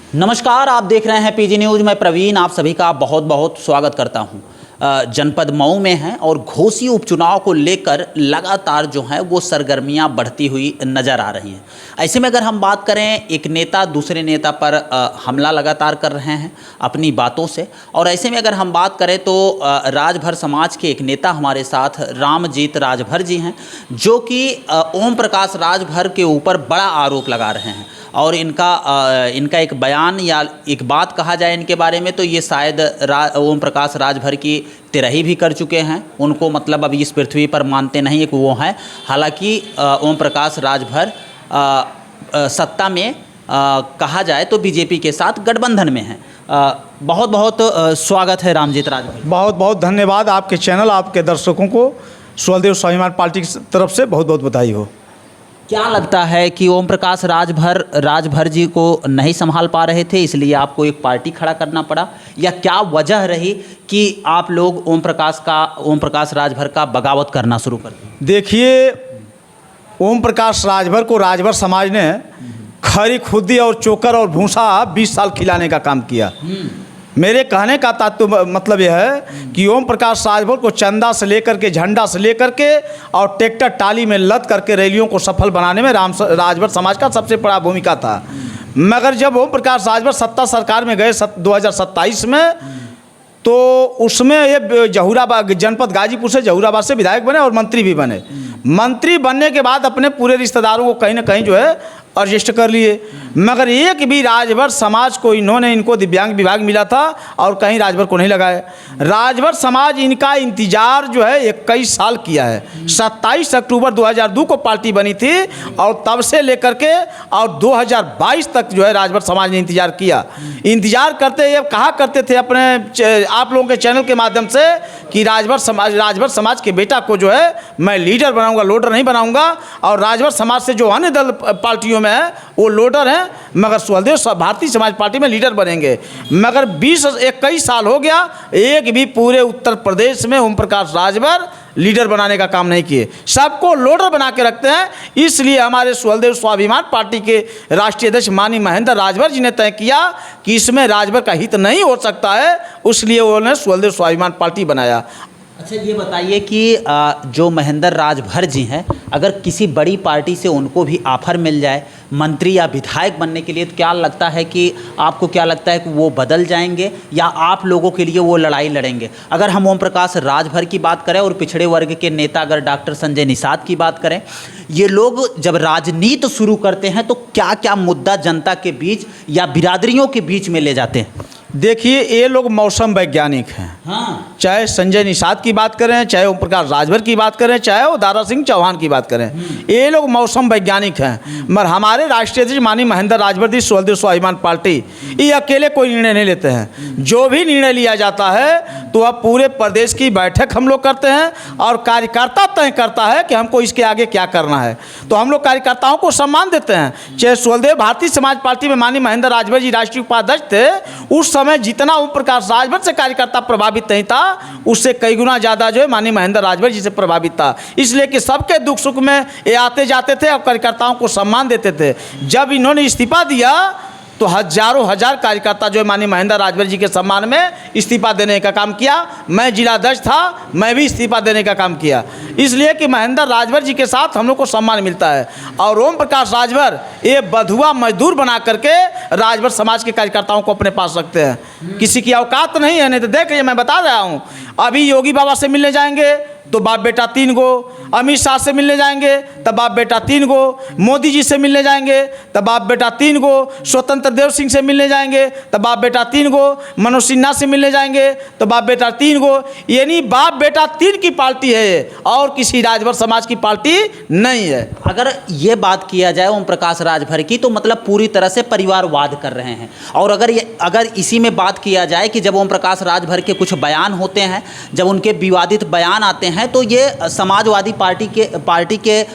नमस्कार, आप देख रहे हैं पीजी न्यूज़। मैं प्रवीण आप सभी का बहुत बहुत स्वागत करता हूं। जनपद मऊ में हैं और घोसी उपचुनाव को लेकर लगातार जो है वो सरगर्मियां बढ़ती हुई नज़र आ रही हैं। ऐसे में अगर हम बात करें, एक नेता दूसरे नेता पर हमला लगातार कर रहे हैं अपनी बातों से। और ऐसे में अगर हम बात करें तो राजभर समाज के एक नेता हमारे साथ रामजीत राजभर जी हैं, जो कि ओम प्रकाश राजभर के ऊपर बड़ा आरोप लगा रहे हैं। और इनका एक बयान या एक बात कहा जाए इनके बारे में तो ये शायद ओम प्रकाश राजभर की तिरही भी कर चुके हैं। उनको मतलब अभी इस पृथ्वी पर मानते नहीं कि वो हैं। हालांकि ओम प्रकाश राजभर सत्ता में कहा जाए तो बीजेपी के साथ गठबंधन में हैं। बहुत बहुत स्वागत है रामजीत राजभर। बहुत बहुत धन्यवाद आपके चैनल, आपके दर्शकों को स्वदेव स्वाभिमान पार्टी की तरफ से बहुत बहुत बधाई हो। क्या लगता है कि ओम प्रकाश राजभर जी को नहीं संभाल पा रहे थे, इसलिए आपको एक पार्टी खड़ा करना पड़ा, या क्या वजह रही कि आप लोग ओम प्रकाश राजभर का बगावत करना शुरू कर दिए? देखिए, ओम प्रकाश राजभर को राजभर समाज ने खरी खुदी और चोकर और भूसा 20 साल खिलाने का काम किया। मेरे कहने का तात्पर्य मतलब यह है कि ओम प्रकाश राजभर को चंदा से लेकर के, झंडा से लेकर के और ट्रैक्टर टाली में लद करके रैलियों को सफल बनाने में राजभर समाज का सबसे बड़ा भूमिका था। मगर जब ओम प्रकाश राजभर सत्ता सरकार में गए 2027 में, तो उसमें ये जहूराबाद जनपद गाजीपुर से जहूराबाद से विधायक बने और मंत्री भी बने। मंत्री बनने के बाद अपने पूरे रिश्तेदारों को कहीं ना कहीं जो है एडजस्ट कर लिए। मगर एक भी राजभर समाज को इनको दिव्यांग विभाग मिला था और कहीं राजभर को नहीं लगाया। राजभर समाज इनका इंतजार जो है 21 साल किया है। 27 अक्टूबर 2002 को पार्टी बनी थी और तब से लेकर के और 2022 तक जो है राजभर समाज ने इंतजार किया। इंतजार करते ये कहा करते थे अपने आप लोगों के चैनल के माध्यम से कि राजभर समाज के बेटा को जो है मैं लीडर बनाऊंगा, लोडर नहीं बनाऊंगा। और राजभर समाज से जो अन्य दल पार्टियों में है वो लोडर हैं, मगर स्वदेव भारतीय समाज पार्टी में लीडर बनेंगे। मगर 21 साल हो गया, एक भी पूरे उत्तर प्रदेश में ओम प्रकाश राजभर लीडर बनाने का काम नहीं किए। सबको लोडर बना के रखते हैं। इसलिए हमारे स्वदेव स्वाभिमान पार्टी के राष्ट्रीय अध्यक्ष माननीय महेंद्र राजभर जी ने तय किया कि इसमें राजभर का हित नहीं हो सकता है, इसलिए उन्होंने स्वदेव स्वाभिमान पार्टी बनाया। अच्छा, ये बताइए कि जो महेंद्र राजभर जी हैं, अगर किसी बड़ी पार्टी से उनको भी ऑफर मिल जाए मंत्री या विधायक बनने के लिए, तो क्या लगता है कि आपको क्या लगता है कि वो बदल जाएंगे या आप लोगों के लिए वो लड़ाई लड़ेंगे? अगर हम ओम प्रकाश राजभर की बात करें और पिछड़े वर्ग के नेता अगर डॉक्टर संजय निषाद की बात करें, ये लोग जब राजनीति शुरू करते हैं तो क्या क्या मुद्दा जनता के बीच या बिरादरियों के बीच में ले जाते हैं? देखिए, ये लोग मौसम वैज्ञानिक हैं। हाँ। चाहे संजय निषाद की बात करें, चाहे ओम प्रकाश राजभर की बात करें, चाहे वो दारा सिंह चौहान की बात करें, ये लोग मौसम वैज्ञानिक हैं। मगर हमारे राष्ट्रीय अध्यक्ष माननीय महेंद्र राजभर जी स्वदेव स्वाभिमान पार्टी ये अकेले कोई निर्णय नहीं लेते हैं। जो भी निर्णय लिया जाता है तो अब पूरे प्रदेश की बैठक हम लोग करते हैं और कार्यकर्ता तय करता है कि हमको इसके आगे क्या करना है। तो हम लोग कार्यकर्ताओं को सम्मान देते हैं। चाहे स्वदेव भारतीय समाज पार्टी में माननीय महेंद्र राजभर जी राष्ट्रीय उपाध्यक्ष थे, उस समय जितना ओम प्रकाश राजभर से कार्यकर्ता प्रभावित नहीं था, उससे कई गुना ज़्यादा जो है माननीय महेंद्र राजभर जी से प्रभावित था। इसलिए कि सबके दुख सुख में ये आते जाते थे और कार्यकर्ताओं को सम्मान देते थे। जब इन्होंने इस्तीफा दिया तो हजारों हजार कार्यकर्ता जो है माननीय महेंद्र राजभर जी के सम्मान में इस्तीफा देने का काम किया। मैं जिलाध्यक्ष था, मैं भी इस्तीफा देने का काम किया, इसलिए कि महेंद्र राजभर जी के साथ हम लोग को सम्मान मिलता है। और ओम प्रकाश राजभर ये बधुआ मजदूर बना करके राजभर समाज के कार्यकर्ताओं को अपने पास रखते हैं। किसी की औकात नहीं है। नहीं तो देख, मैं बता रहा हूँ, अभी योगी बाबा से मिलने जाएंगे तो बाप बेटा 3 गो, अमित शाह से मिलने जाएंगे तब बाप बेटा 3 गो, मोदी जी से मिलने जाएंगे तब बाप बेटा 3 गो, स्वतंत्र देव सिंह से मिलने जाएंगे तब बाप बेटा 3 गो, मनोज सिन्हा से मिलने जाएंगे तो बाप बेटा 3 गो। यानी बाप बेटा 3 की पार्टी है और किसी राजभर समाज की पार्टी नहीं है। अगर ये बात किया जाए ओम प्रकाश राजभर की, तो मतलब पूरी तरह से परिवारवाद कर रहे हैं। और अगर इसी में बात किया जाए कि जब ओम प्रकाश राजभर के कुछ बयान होते हैं, जब उनके विवादित बयान आते हैं, तो ये समाजवादी पार्टी के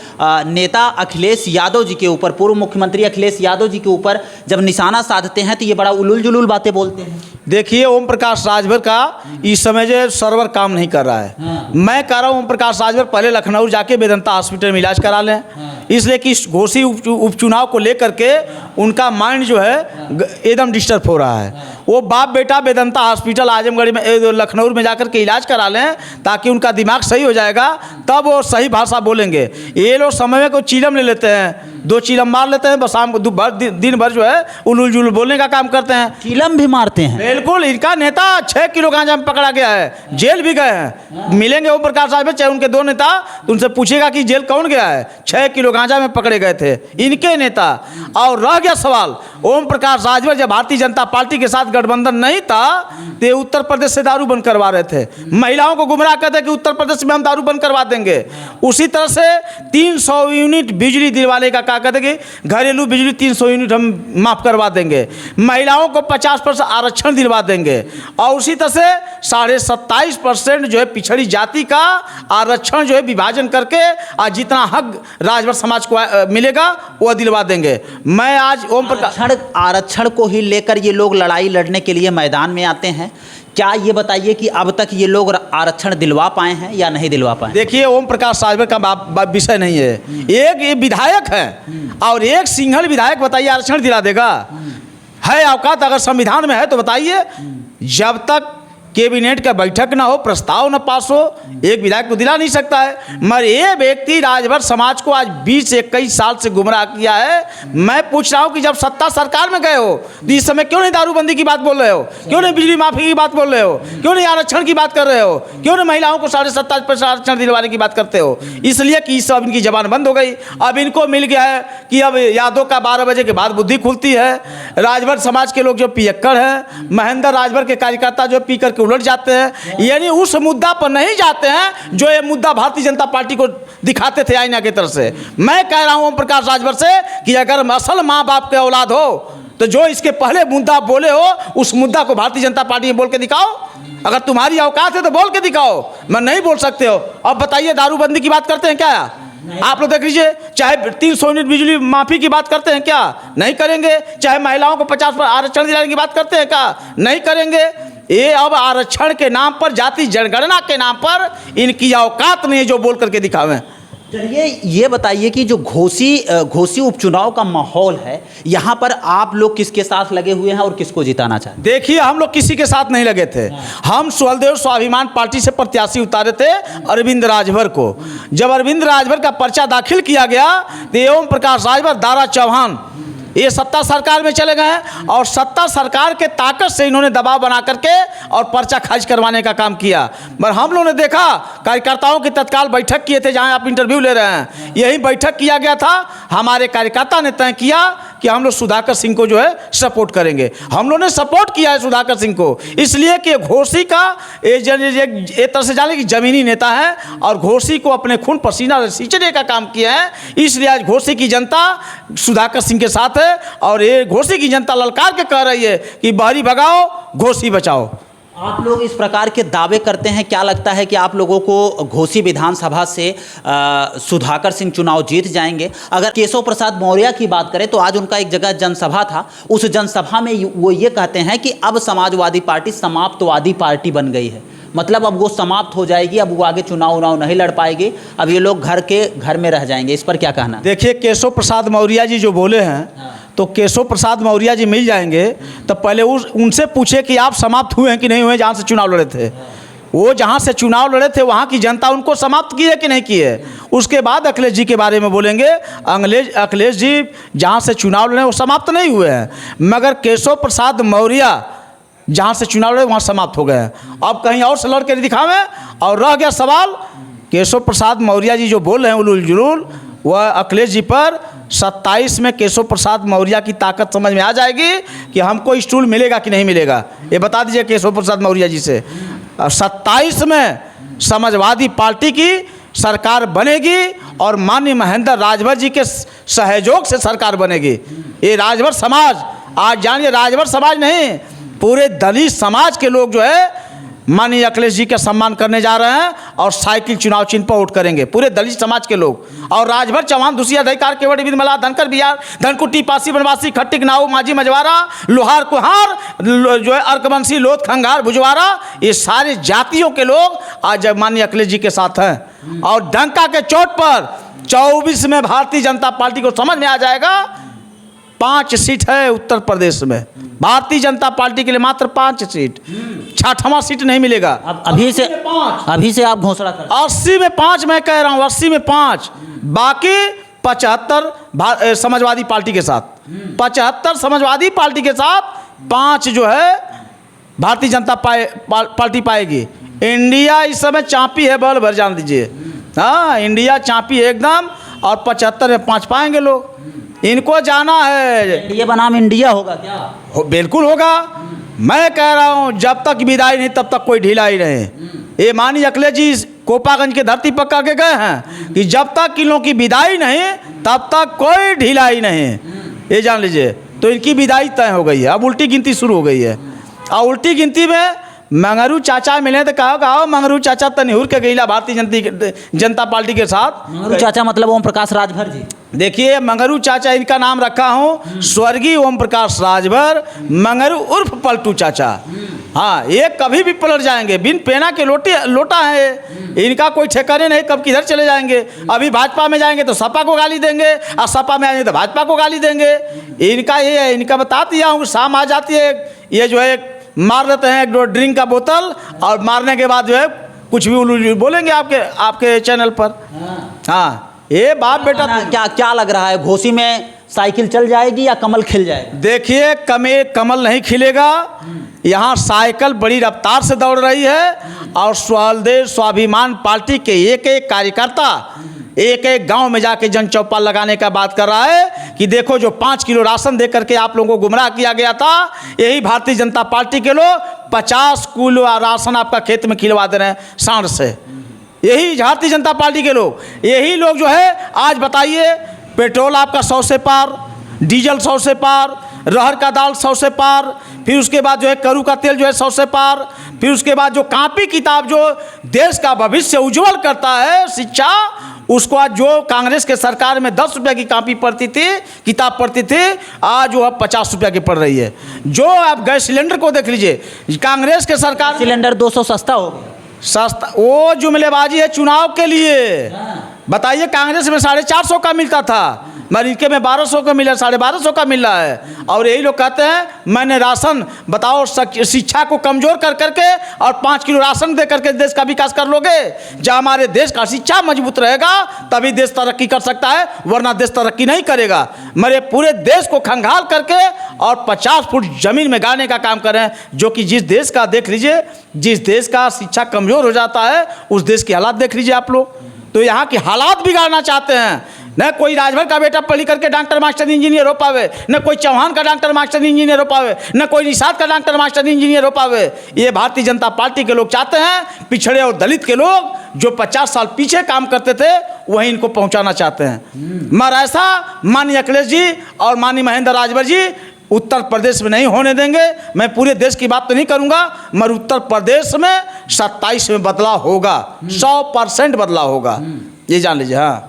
नेता अखिलेश यादव जी के ऊपर, पूर्व मुख्यमंत्री अखिलेश यादव जी के ऊपर जब निशाना साधते हैं तो ये बड़ा उलूल जुलूल बातें बोलते हैं। देखिए ओम प्रकाश राजभर का इस समय जो सर्वर काम नहीं कर रहा है। हाँ। मैं कह रहा हूँ ओम प्रकाश राजभर पहले लखनऊ जाके वेदांता हॉस्पिटल में इलाज करा लें। हाँ। इसलिए कि इस घोसी उपचुनाव को लेकर के उनका माइंड जो है एकदम डिस्टर्ब हो रहा है। वो बाप बेटा वेदांता हॉस्पिटल आजमगढ़ में लखनऊ में जाकर के इलाज करा लें, ताकि उनका दिमाग सही हो जाएगा, तब वो सही भाषा बोलेंगे। ये लोग समय में कोई चीलम ले लेते हैं, 2 चीलम मार लेते हैं, बस शाम को दिन भर जो है उलूल जुलूल बोलने का काम करते हैं। चीलम भी मारते हैं। बिल्कुल, इनका नेता 6 किलो गांजा में पकड़ा गया है, जेल भी गए हैं। मिलेंगे ओम प्रकाश साहब चाहे उनके 2 नेता, तो उनसे पूछेगा कि जेल कौन गया है। 6 किलो गांजा में पकड़े गए थे इनके नेता। और रह गया सवाल, ओम प्रकाश राजभर जब भारतीय जनता पार्टी के साथ गठबंधन नहीं था तो ये उत्तर प्रदेश से दारू बंद करवा रहे थे, महिलाओं को गुमराह करते कि उत्तर प्रदेश में हम दारू बंद करवा देंगे। उसी तरह से 300 यूनिट बिजली दिलवाने का कहा कहते कि घरेलू बिजली 300 यूनिट हम माफ करवा देंगे, महिलाओं को 50% आरक्षण दिलवा देंगे। और उसी तरह से 27.5% जो है पिछड़ी जाति का आरक्षण जो है विभाजन करके और जितना हक राजभर समाज को मिलेगा वो दिलवा देंगे। मैं आज ओम प्रकाश आरक्षण को ही लेकर ये लोग लड़ाई लड़ने के लिए मैदान में आते हैं। क्या ये बताइए कि अब तक ये लोग आरक्षण दिलवा पाए हैं या नहीं दिलवा पाए? देखिए ओम प्रकाश राजभर का विषय नहीं है, एक ये विधायक है और एक सिंघल विधायक बताइए आरक्षण दिला देगा? है औकात? अगर संविधान में है तो बताइए। जब तक कैबिनेट का बैठक ना हो, प्रस्ताव ना पास हो, एक विधायक को दिला नहीं सकता है। मगर ये व्यक्ति राजभर समाज को आज 20 से 21 साल से गुमराह किया है। मैं पूछ रहा हूँ कि जब सत्ता सरकार में गए हो तो इस समय क्यों नहीं दारूबंदी की बात बोल रहे हो, क्यों नहीं बिजली माफी की बात बोल रहे हो, क्यों नहीं आरक्षण की बात कर रहे हो, क्यों नहीं महिलाओं को 27.5% आरक्षण दिलवाने की बात करते हो? इसलिए कि इस सब इनकी जबान बंद हो गई। अब इनको मिल गया है कि अब यादों का 12 बजे के बाद बुद्धि खुलती है। राजभर समाज के लोग जो पियक्कड़ हैं, महेंद्र राजभर के कार्यकर्ता जो पी करके उलट जाते हैं, यानी उस मुद्दा पर नहीं जाते हैं जो ये मुद्दा भारतीय जनता पार्टी को दिखाते थे आईना की तरफ से। मैं कह रहा हूं ओम प्रकाश राजभर से कि अगर असल माँ बाप के औलाद हो तो जो इसके पहले मुद्दा बोले हो उस मुद्दा को भारतीय जनता पार्टी में बोल के दिखाओ। अगर तुम्हारी औकात है तो बोल के दिखाओ, मैं नहीं बोल सकते हो। अब बताइए दारूबंदी की बात करते हैं क्या? आप लोग देख लीजिए, चाहे 300 यूनिट बिजली माफी की बात करते हैं क्या? नहीं करेंगे। चाहे महिलाओं को 50% आरक्षण दिलाने की बात करते हैं क्या? नहीं करेंगे। ये अब आरक्षण के नाम पर, जाति जनगणना के नाम पर इनकी औकात नहीं है जो बोल करके दिखावें। चलिए ये बताइए कि जो घोसी उपचुनाव का माहौल है, यहाँ पर आप लोग किसके साथ लगे हुए हैं और किसको जिताना चाहते हैं? देखिए हम लोग किसी के साथ नहीं लगे थे। हम सुहलदेव स्वाभिमान पार्टी से प्रत्याशी उतारे थे अरविंद राजभर को। जब अरविंद राजभर का पर्चा दाखिल किया गया तो ओम प्रकाश राजभर, दारा चौहान ये सत्ता सरकार में चले गए हैं और सत्ता सरकार के ताकत से इन्होंने दबाव बना करके और पर्चा खारिज करवाने का काम किया। पर हम लोगों ने देखा, कार्यकर्ताओं की तत्काल बैठक किए थे जहां आप इंटरव्यू ले रहे हैं, यही बैठक किया गया था। हमारे कार्यकर्ता ने तय किया कि हम लोग सुधाकर सिंह को जो है सपोर्ट करेंगे। हम लोगों ने सपोर्ट किया है सुधाकर सिंह को, इसलिए कि घोसी का एक तरह से जाने की जमीनी नेता है और घोसी को अपने खून पसीना सींचने का काम किया है। इसलिए आज घोसी की जनता सुधाकर सिंह के साथ है और ये घोसी की जनता ललकार के कह रही है कि बहरी भगाओ, घोसी बचाओ। आप लोग इस प्रकार के दावे करते हैं, क्या लगता है कि आप लोगों को घोसी विधानसभा से सुधाकर सिंह चुनाव जीत जाएंगे? अगर केशव प्रसाद मौर्य की बात करें तो आज उनका एक जगह जनसभा था, उस जनसभा में वो ये कहते हैं कि अब समाजवादी पार्टी समाप्तवादी पार्टी बन गई है, मतलब अब वो समाप्त हो जाएगी, अब वो आगे चुनाव नहीं लड़ पाएगी, अब ये लोग घर में रह जाएंगे। इस पर क्या कहना? देखिए केशव प्रसाद मौर्य जी जो बोले हैं, तो केशव प्रसाद मौर्य जी मिल जाएंगे तो पहले उनसे पूछे कि आप समाप्त हुए हैं कि नहीं हुए जहाँ से चुनाव लड़े थे। वो जहाँ से चुनाव लड़े थे वहाँ की जनता उनको समाप्त की है कि नहीं की है। उसके बाद अखिलेश जी के बारे में बोलेंगे। अखिलेश जी जहाँ से चुनाव लड़े वो समाप्त नहीं हुए हैं, मगर केशव प्रसाद मौर्य जहाँ से चुनाव लड़े वहाँ समाप्त हो गए हैं। अब कहीं और से लड़ के दिखावें। और रह गया सवाल, केशव प्रसाद मौर्य जी जो बोल रहे हैं उलूल जुलूल, वह अखिलेश जी पर 27 में केशव प्रसाद मौर्य की ताकत समझ में आ जाएगी कि हमको स्टूल मिलेगा कि नहीं मिलेगा। ये बता दीजिए केशव प्रसाद मौर्य जी से। 27 में समाजवादी पार्टी की सरकार बनेगी और माननीय महेंद्र राजभर जी के सहयोग से सरकार बनेगी। ये राजभर समाज, आज जानिए राजभर समाज नहीं, पूरे दलित समाज के लोग जो है माननीय अखिलेश जी का सम्मान करने जा रहे हैं और साइकिल चुनाव चिन्ह पर वोट करेंगे पूरे दलित समाज के लोग। और राजभर, चौहान, दूसरी अधिकार, केवड़, विधमला, धनकर, बिहार, धनकुट्टी, पासी, बनवासी, खट्टिक, नाऊ, माझी, मजवारा, लोहार, कुहार, जो है अर्कवंशी, लोथ, खंगार, भुजवारा, ये सारे जातियों के लोग आज माननीय अखिलेश जी के साथ हैं। और डंका के चोट पर 24 में भारतीय जनता पार्टी को समझ में आ जाएगा। 5 सीट है उत्तर प्रदेश में, भारतीय जनता पार्टी के लिए मात्र 5 सीट, 6वां सीट नहीं मिलेगा। अब अभी से आप घोषणा कर 80 में 5, मैं कह रहा हूँ 80 में 5, बाकी 75 समाजवादी पार्टी के साथ, 75 समाजवादी पार्टी के साथ 5 जो है भारतीय जनता पार्टी पाएगी। इंडिया इस समय चापी है, बल भर जान दीजिए। हाँ, इंडिया चापी है एकदम, और 75 में 5 पाएंगे लोग। इनको जाना है, ये बनाम इंडिया होगा क्या? बिल्कुल होगा। मैं कह रहा हूँ जब तक विदाई नहीं तब तक कोई ढिलाई नहीं। ये माननीय अखिलेश जी कोपागंज के धरती पर कह के गए हैं कि जब तक इन लोगों की विदाई नहीं तब तक कोई ढिलाई नहीं, ये जान लीजिए। तो इनकी विदाई तय हो गई है, अब उल्टी गिनती शुरू हो गई है। और उल्टी गिनती में मंगरू चाचा मिले तो कहो आओ मंगरू चाचा तनिहुर के गईला भारतीय जनता पार्टी के साथ। मंगरू चाचा मतलब ओम प्रकाश राजभर जी। देखिए, मंगरू चाचा इनका नाम रखा हूँ, स्वर्गीय ओम प्रकाश राजभर, मंगरू उर्फ पलटू चाचा। हाँ, ये कभी भी पलट जाएंगे, बिन पेना के लोटा है, इनका कोई ठिकाने नहीं कब किधर चले जाएंगे। अभी भाजपा में जाएंगे तो सपा को गाली देंगे, और सपा में आएंगे तो भाजपा को गाली देंगे। इनका ये है, इनका बता दिया हूँ, शाम आ जाती है ये जो है मार देते हैं 1-2 ड्रिंक का बोतल, और मारने के बाद जो है कुछ भी उल्लू बोलेंगे आपके चैनल पर। हाँ, ये बाप बेटा क्या लग रहा है, घोसी में साइकिल चल जाएगी या कमल खिल जाएगा? देखिए, कमल नहीं खिलेगा, यहाँ साइकिल बड़ी रफ्तार से दौड़ रही है। और स्वदेश स्वाभिमान पार्टी के एक कार्यकर्ता एक गांव में जाके जन चौपाल लगाने का बात कर रहा है कि देखो जो 5 किलो राशन दे करके आप लोगों को गुमराह किया गया था, यही भारतीय जनता पार्टी के लोग 50 किलो राशन आपका खेत में खिलवा दे रहे हैं सांड से। यही भारतीय जनता पार्टी के लोग, यही लोग जो है आज बताइए, पेट्रोल आपका 100 से पार, डीजल 100 से पार, रहर का दाल 100 से पार, फिर उसके बाद जो है करू का तेल जो है 100 से पार, फिर उसके बाद जो कॉपी किताब जो देश का भविष्य उज्जवल करता है, शिक्षा, उसको आज जो कांग्रेस के सरकार में 10 रुपये की कॉपी पड़ती थी, किताब पड़ती थी, आज वो अब 50 रुपये की पड़ रही है। जो आप गैस सिलेंडर को देख लीजिए, कांग्रेस के सरकार सिलेंडर 200 सस्ता हो गया। सस्ता, वो जुमलेबाजी है चुनाव के लिए। बताइए, कांग्रेस में 450 का मिलता था, मगर इनके में 1200 का मिला, 1250 का मिल रहा है। और यही लोग कहते हैं मैंने राशन, बताओ शिक्षा को कमजोर कर करके और 5 किलो राशन दे करके देश का विकास कर लोगे? जब हमारे देश का शिक्षा मजबूत रहेगा तभी देश तरक्की कर सकता है, वरना देश तरक्की नहीं करेगा। मेरे पूरे देश को खंगाल करके और 50 फुट जमीन में गाड़ने का काम करें, जो कि जिस देश का देख लीजिए, जिस देश का शिक्षा कमजोर हो जाता है उस देश के हालात देख लीजिए आप लोग। तो यहाँ की हालात बिगाड़ना चाहते हैं। न कोई राजभर का बेटा पढ़ करके डॉक्टर मास्टर इंजीनियर हो पावे, न कोई चौहान का डॉक्टर मास्टर इंजीनियर हो पावे, न कोई निषाद का डॉक्टर मास्टर इंजीनियर हो पावे। ये भारतीय जनता पार्टी के लोग चाहते हैं, पिछड़े और दलित के लोग जो 50 साल पीछे काम करते थे वहीं इनको पहुंचाना चाहते हैं। मगर ऐसा माननीय अखिलेश जी और माननीय महेंद्र राजभर जी उत्तर प्रदेश में नहीं होने देंगे। मैं पूरे देश की बात तो नहीं करूंगा, मगर उत्तर प्रदेश में 27 में बदलाव होगा, 100% बदलाव होगा, ये जान लीजिए। हाँ,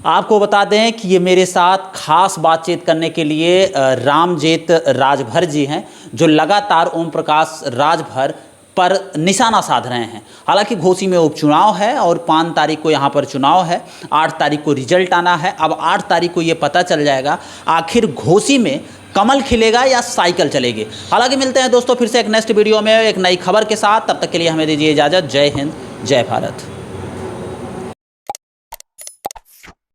आपको बता दें कि ये मेरे साथ खास बातचीत करने के लिए रामजेत राजभर जी हैं, जो लगातार ओम प्रकाश राजभर पर निशाना साध रहे हैं। हालांकि घोसी में उपचुनाव है और 5 तारीख को यहाँ पर चुनाव है, 8 तारीख को रिजल्ट आना है। अब 8 तारीख को ये पता चल जाएगा आखिर घोसी में कमल खिलेगा या साइकिल चलेगी। हालांकि मिलते हैं दोस्तों फिर से एक नेक्स्ट वीडियो में एक नई खबर के साथ, तब तक के लिए हमें दीजिए इजाज़त। जय हिंद, जय भारत।